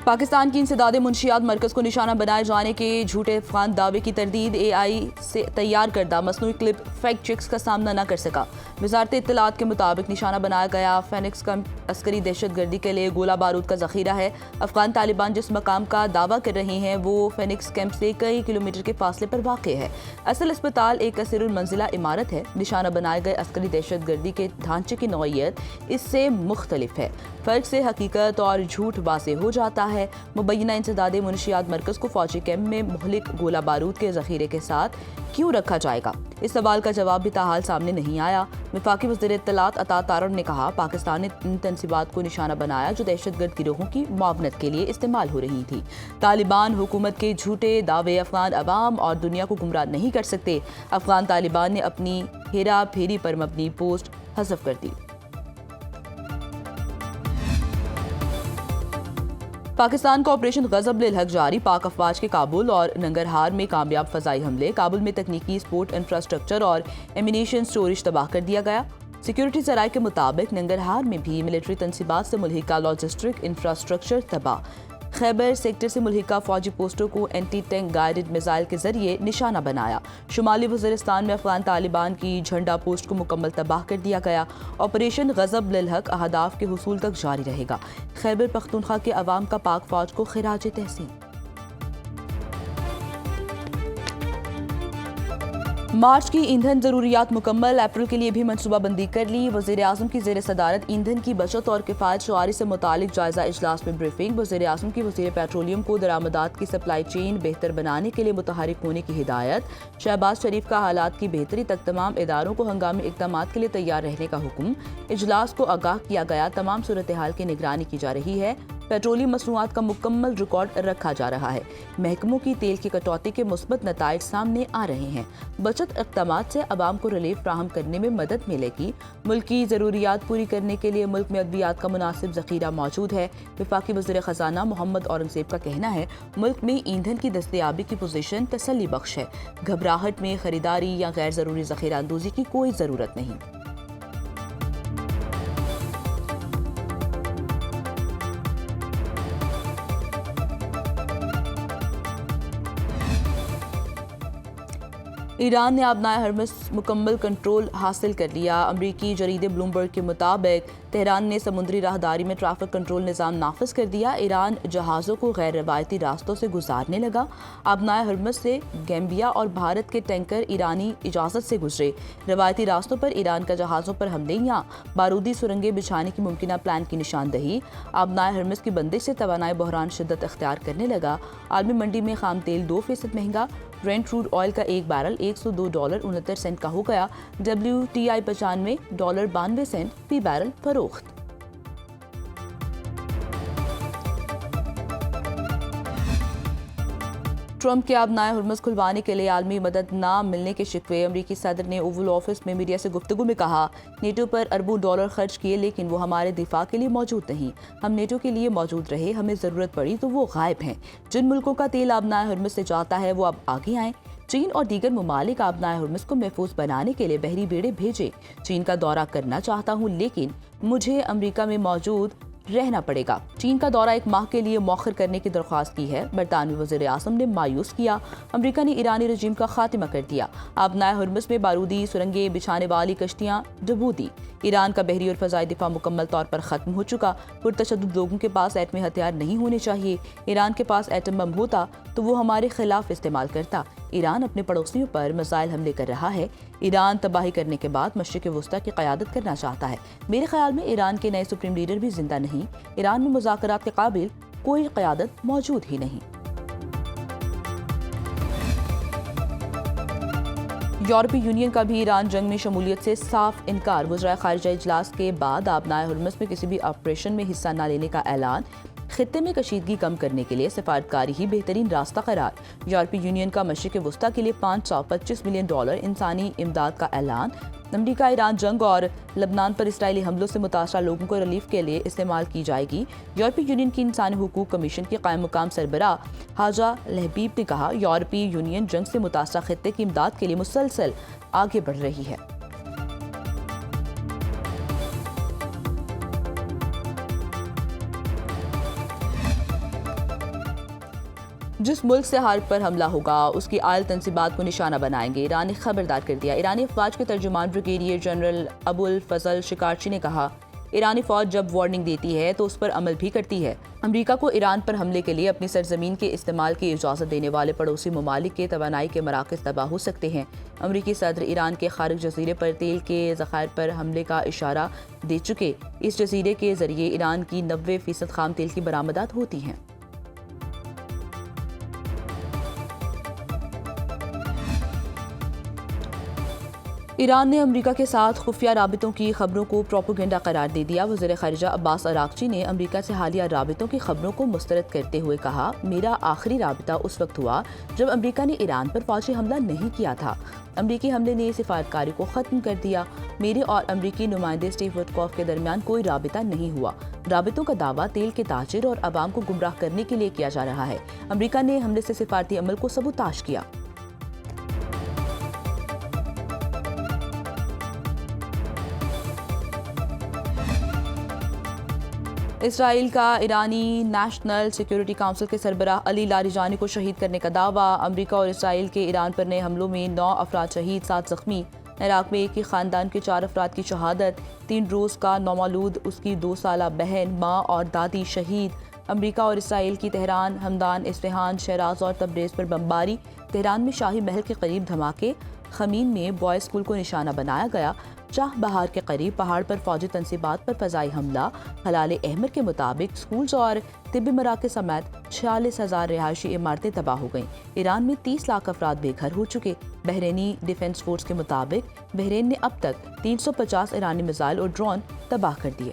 پاکستان کی انسداد منشیات مرکز کو نشانہ بنائے جانے کے جھوٹے افغان دعوے کی تردید اے آئی سے تیار کردہ مصنوعی کلپ فیکٹ چیکس کا سامنا نہ کر سکا۔ وزارت اطلاعات کے مطابق نشانہ بنایا گیا فینکس کیمپ عسکری دہشت گردی کے لیے گولہ بارود کا ذخیرہ ہے۔ افغان طالبان جس مقام کا دعویٰ کر رہے ہیں وہ فینکس کیمپ سے کئی کلومیٹر کے فاصلے پر واقع ہے۔ اصل اسپتال ایک کثیر المنزلہ عمارت ہے۔ نشانہ بنائے گئے عسکری دہشت گردی کے ڈھانچے کی نوعیت اس سے مختلف ہے۔ فرق سے حقیقت اور جھوٹ واضح ہو جاتا ہے۔ مبینہ انسداد منشیات مرکز کو فوجی کیمپ میں مہلک گولہ بارود کے ذخیرے کے ساتھ کیوں رکھا جائے گا؟ اس سوال کا جواب بھی تاحال سامنے نہیں آیا۔ وفاقی وزیر اطلاعات عطا تارڑ نے کہا پاکستان نے ان تنصیبات کو نشانہ بنایا جو دہشت گرد گروہوں کی معاونت کے لیے استعمال ہو رہی تھی۔ طالبان حکومت کے جھوٹے دعوے افغان عوام اور دنیا کو گمراہ نہیں کر سکتے۔ افغان طالبان نے اپنی ہیرا پھیری پر مبنی پوسٹ حذف کر دی۔ پاکستان کا آپریشن غضب للحق جاری۔ پاک افواج کے کابل اور ننگرہار میں کامیاب فضائی حملے۔ کابل میں تکنیکی سپورٹ انفراسٹرکچر اور ایمونیشن سٹوریج تباہ کر دیا گیا۔ سیکیورٹی ذرائع کے مطابق ننگرہار میں بھی ملٹری تنصیبات سے ملحقہ لاجسٹک انفراسٹرکچر تباہ۔ خیبر سیکٹر سے ملحقہ فوجی پوسٹوں کو اینٹی ٹینک گائیڈڈ میزائل کے ذریعے نشانہ بنایا۔ شمالی وزیرستان میں افغان طالبان کی جھنڈا پوسٹ کو مکمل تباہ کر دیا گیا۔ آپریشن غضب للحق اہداف کے حصول تک جاری رہے گا۔ خیبر پختونخوا کے عوام کا پاک فوج کو خراج تحسین۔ مارچ کی ایندھن ضروریات مکمل۔ اپریل کے لیے بھی منصوبہ بندی کر لی۔ وزیر اعظم کی زیر صدارت ایندھن کی بچت اور کفایت شعاری سے متعلق جائزہ اجلاس میں بریفنگ۔ وزیر اعظم کی وزیر پیٹرولیم کو درآمدات کی سپلائی چین بہتر بنانے کے لیے متحرک ہونے کی ہدایت۔ شہباز شریف کا حالات کی بہتری تک تمام اداروں کو ہنگامی اقدامات کے لیے تیار رہنے کا حکم۔ اجلاس کو آگاہ کیا گیا تمام صورتحال کی نگرانی کی جا رہی ہے۔ پیٹرولیم مصنوعات کا مکمل ریکارڈ رکھا جا رہا ہے۔ محکموں کی تیل کی کٹوتی کے مثبت نتائج سامنے آ رہے ہیں۔ بچت اقدامات سے عوام کو ریلیف فراہم کرنے میں مدد ملے گی۔ ملکی ضروریات پوری کرنے کے لیے ملک میں ادویات کا مناسب ذخیرہ موجود ہے۔ وفاقی وزیر خزانہ محمد اورنگزیب کا کہنا ہے ملک میں ایندھن کی دستیابی کی پوزیشن تسلی بخش ہے۔ گھبراہٹ میں خریداری یا غیر ضروری ذخیرہ اندوزی کی کوئی ضرورت نہیں۔ ایران نے آبنائے ہرمز مکمل کنٹرول حاصل کر لیا۔ امریکی جریدے بلومبرگ کے مطابق تہران نے سمندری راہداری میں ٹریفک کنٹرول نظام نافذ کر دیا۔ ایران جہازوں کو غیر روایتی راستوں سے گزارنے لگا۔ آبنائے ہرمز سے گیمبیا اور بھارت کے ٹینکر ایرانی اجازت سے گزرے۔ روایتی راستوں پر ایران کا جہازوں پر حملے یا بارودی سرنگیں بچھانے کی ممکنہ پلان کی نشاندہی۔ آبنائے ہرمز کی بندش سے توانائی بحران شدت اختیار کرنے لگا۔ عالمی منڈی میں خام تیل 2% مہنگا۔ برینٹ کروڈ آئل کا ایک بیرل $102.69 کا ہو گیا۔ WTI $95.92 فی بیرل فروخت۔ ٹرمپ کے آبنائے ہرمز کھلوانے کے لیے عالمی مدد نہ ملنے کے شکوے۔ امریکی صدر نے اوول آفس میں میڈیا سے گفتگو میں کہا نیٹو پر اربوں ڈالر خرچ کیے لیکن وہ ہمارے دفاع کے لیے موجود نہیں۔ ہم نیٹو کے لیے موجود رہے، ہمیں ضرورت پڑی تو وہ غائب ہیں۔ جن ملکوں کا تیل آبنائے ہرمز سے جاتا ہے وہ اب آگے آئیں۔ چین اور دیگر ممالک آبنائے ہرمز کو محفوظ بنانے کے لیے بحری بیڑے بھیجیں۔ چین کا دورہ کرنا چاہتا ہوں لیکن مجھے امریکہ میں موجود رہنا پڑے گا۔ چین کا دورہ 1 ماہ کے لیے مؤخر کرنے کی درخواست کی ہے۔ برطانوی وزیر اعظم نے مایوس کیا۔ امریکہ نے ایرانی رجیم کا خاتمہ کر دیا۔ آبنائے ہرمز میں بارودی سرنگیں بچھانے والی کشتیاں ڈبو دی۔ ایران کا بحری اور فضائی دفاع مکمل طور پر ختم ہو چکا۔ پرتشدد لوگوں کے پاس ایٹمی ہتھیار نہیں ہونے چاہیے۔ ایران کے پاس ایٹم بم ہوتا تو وہ ہمارے خلاف استعمال کرتا۔ ایران اپنے پڑوسیوں پر میزائل حملے کر رہا ہے۔ ایران تباہی کرنے کے بعد مشرق وسطیٰ کی قیادت کرنا چاہتا ہے۔ میرے خیال میں ایران کے نئے سپریم لیڈر بھی زندہ نہیں۔ ایران میں مذاکرات کے قابل کوئی قیادت موجود ہی نہیں۔ یورپی یونین کا بھی ایران جنگ میں شمولیت سے صاف انکار۔ وزرائے خارجہ اجلاس کے بعد آبنائے ہرمز میں کسی بھی آپریشن میں حصہ نہ لینے کا اعلان۔ خطے میں کشیدگی کم کرنے کے لیے سفارتکاری ہی بہترین راستہ قرار۔ یورپی یونین کا مشرق وسطیٰ کے لیے $525 ملین انسانی امداد کا اعلان۔ امریکہ ایران جنگ اور لبنان پر اسرائیلی حملوں سے متاثرہ لوگوں کو ریلیف کے لیے استعمال کی جائے گی۔ یورپی یونین کی انسانی حقوق کمیشن کے قائم مقام سربراہ حاجہ لہبیب نے کہا یورپی یونین جنگ سے متاثرہ خطے کی امداد کے لیے مسلسل آگے بڑھ رہی ہے۔ جس ملک سے حرب پر حملہ ہوگا اس کی عائل تنصیبات کو نشانہ بنائیں گے، ایران نے خبردار کر دیا۔ ایرانی افواج کے ترجمان بریگیڈیئر جنرل ابو الفضل شکارچی نے کہا، ایرانی فوج جب وارننگ دیتی ہے تو اس پر عمل بھی کرتی ہے۔ امریکہ کو ایران پر حملے کے لیے اپنی سرزمین کے استعمال کی اجازت دینے والے پڑوسی ممالک کے توانائی کے مراکز تباہ ہو سکتے ہیں۔ امریکی صدر ایران کے خارق جزیرے پر تیل کے ذخائر پر حملے کا اشارہ دے چکے۔ اس جزیرے کے ذریعے ایران کی 90% خام تیل کی برآمدات ہوتی ہیں۔ ایران نے امریکہ کے ساتھ خفیہ رابطوں کی خبروں کو پروپیگنڈا قرار دے دیا۔ وزیر خارجہ عباس عراقچی نے امریکہ سے حالیہ رابطوں کی خبروں کو مسترد کرتے ہوئے کہا، میرا آخری رابطہ اس وقت ہوا جب امریکہ نے ایران پر فوجی حملہ نہیں کیا تھا۔ امریکی حملے نے سفارتکاری کو ختم کر دیا۔ میرے اور امریکی نمائندے اسٹیو وٹکوف کے درمیان کوئی رابطہ نہیں ہوا۔ رابطوں کا دعویٰ تیل کے تاجر اور عوام کو گمراہ کرنے کے لیے کیا جا رہا ہے۔ امریکہ نے حملے سے سفارتی عمل کو سبوتاژ کیا۔ اسرائیل کا ایرانی نیشنل سیکیورٹی کونسل کے سربراہ علی لاریجانی کو شہید کرنے کا دعویٰ۔ امریکہ اور اسرائیل کے ایران پر نئے حملوں میں 9 افراد شہید، 7 زخمی۔ عراق میں ایک ہی خاندان کے 4 افراد کی شہادت، 3 روز کا نومولود اس کی 2 سالہ بہن، ماں اور دادی شہید۔ امریکہ اور اسرائیل کی تہران، ہمدان، اصفہان، شیراز اور تبریز پر بمباری۔ تہران میں شاہی محل کے قریب دھماکے، خمین میں بوائز اسکول کو نشانہ بنایا گیا۔ چاہ بہار کے قریب پہاڑ پر فوجی تنصیبات پر فضائی حملہ۔ ہلال احمر کے مطابق اسکولز اور طبی مراکز سمیت 46,000 رہائشی عمارتیں تباہ ہو گئیں۔ ایران میں 30 لاکھ افراد بے گھر ہو چکے۔ بحرینی ڈیفنس فورس کے مطابق بحرین نے اب تک 350 ایرانی میزائل اور ڈرون تباہ کر دیے۔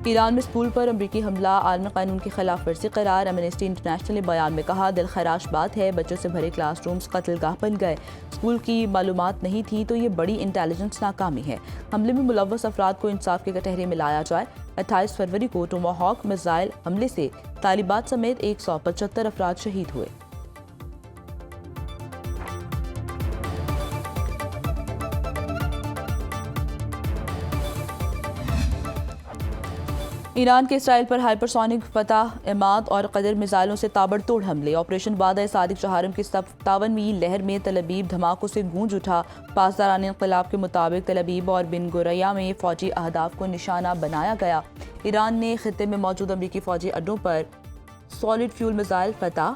ایران میں اسکول پر امریکی حملہ عالمی قانون کی خلاف ورزی قرار۔ ایمنسٹی انٹرنیشنل نے بیان میں کہا، دل خراش بات ہے، بچوں سے بھرے کلاس رومز قتل گاہ بن گئے۔ اسکول کی معلومات نہیں تھی تو یہ بڑی انٹیلیجنس ناکامی ہے۔ حملے میں ملوث افراد کو انصاف کے کٹہرے میں لایا جائے۔ 28 فروری کو ٹوماہاک میزائل حملے سے طالبات سمیت 175 افراد شہید ہوئے۔ ایران کے اسرائیل پر ہائپرسونک فتح، عماد اور قدر میزائلوں سے تابڑ توڑ حملے۔ آپریشن وعدہ صادق چہارم کی 57ویں لہر میں تل ابیب دھماکوں سے گونج اٹھا۔ پاسداران انقلاب کے مطابق تل ابیب اور بن گوریا میں فوجی اہداف کو نشانہ بنایا گیا۔ ایران نے خطے میں موجود امریکی فوجی اڈوں پر سالڈ فیول میزائل فتح،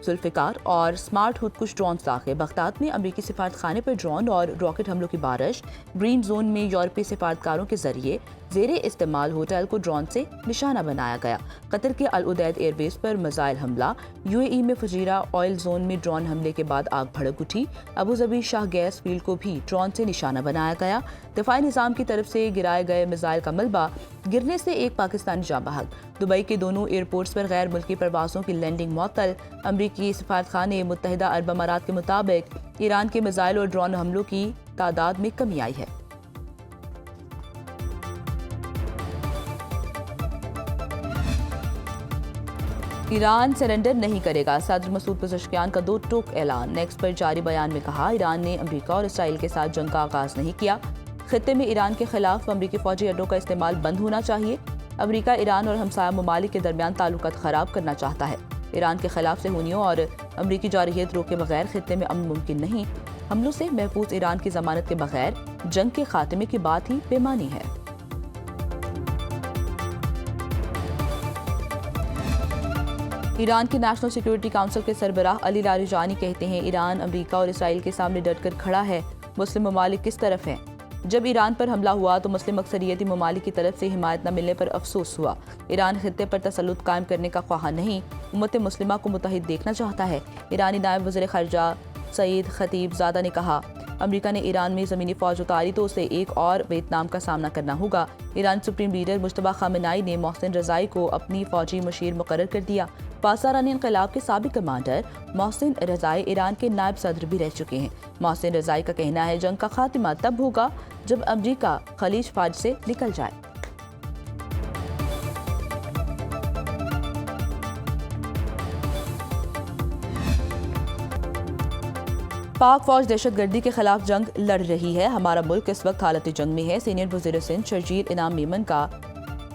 ذوالفقار اور سمارٹ خودکش ڈرونز داغے۔ بغداد میں امریکی سفارت خانے پر ڈرون اور راکٹ حملوں کی بارش۔ گرین زون میں یورپی سفارتکاروں کے ذریعے زیر استعمال ہوٹل کو ڈرون سے نشانہ بنایا گیا۔ قطر کے العدید ایئر بیس پر میزائل حملہ۔ یو اے ای میں فجیرہ آئل زون میں ڈرون حملے کے بعد آگ بھڑک اٹھی۔ ابوظبی شاہ گیس فیلڈ کو بھی ڈرون سے نشانہ بنایا گیا۔ دفاعی نظام کی طرف سے گرائے گئے میزائل کا ملبہ گرنے سے ایک پاکستانی جاں بحق۔ دبئی کے دونوں ایئرپورٹس پر غیر ملکی پروازوں کی لینڈنگ معطل۔ امریکی سفارت خانے متحدہ عرب امارات کے مطابق ایران کے میزائل اور ڈرون حملوں کی تعداد میں کمی آئی ہے۔ ایران سرنڈر نہیں کرے گا، صدر مسعود پزشکیان کا 2 ٹوک اعلان۔ نیکسٹ پر جاری بیان میں کہا، ایران نے امریکہ اور اسرائیل کے ساتھ جنگ کا آغاز نہیں کیا۔ خطے میں ایران کے خلاف امریکی فوجی اڈوں کا استعمال بند ہونا چاہیے۔ امریکہ ایران اور ہمسایہ ممالک کے درمیان تعلقات خراب کرنا چاہتا ہے۔ ایران کے خلاف صہیونیوں اور امریکی جارحیت روکے بغیر خطے میں امن ممکن نہیں۔ حملوں سے محفوظ ایران کی ضمانت کے بغیر جنگ کے خاتمے کی بات ہی بے معنی ہے۔ ایران کے نیشنل سیکیورٹی کونسل کے سربراہ علی لاریجانی کہتے ہیں، ایران امریکہ اور اسرائیل کے سامنے ڈٹ کر کھڑا ہے۔ مسلم ممالک کس طرف ہیں؟ جب ایران پر حملہ ہوا تو مسلم اکثریتی ممالک کی طرف سے حمایت نہ ملنے پر افسوس ہوا۔ ایران خطے پر تسلط قائم کرنے کا خواہاں نہیں، امت مسلمہ کو متحد دیکھنا چاہتا ہے۔ ایرانی نائب وزیر خارجہ سعید خطیب زادہ نے کہا، امریکہ نے ایران میں زمینی فوج اتاری تو اسے ایک اور ویتنام کا سامنا کرنا ہوگا۔ ایران سپریم لیڈر مجتبیٰ خامنہئی نے محسن رضائی کو اپنی فوجی مشیر مقرر کر دیا۔ پاسداران انقلاب کے سابق کمانڈر محسن رضائی ایران کے نائب صدر بھی رہ چکے ہیں۔ محسن رضائی کا کہنا ہے، جنگ کا خاتمہ تب ہوگا جب امریکہ خلیج فاج سے نکل جائے۔ پاک فوج دہشت گردی کے خلاف جنگ لڑ رہی ہے، ہمارا ملک اس وقت حالت جنگ میں ہے۔ سینئر وزیر سندھ شرجیل انعام میمن کا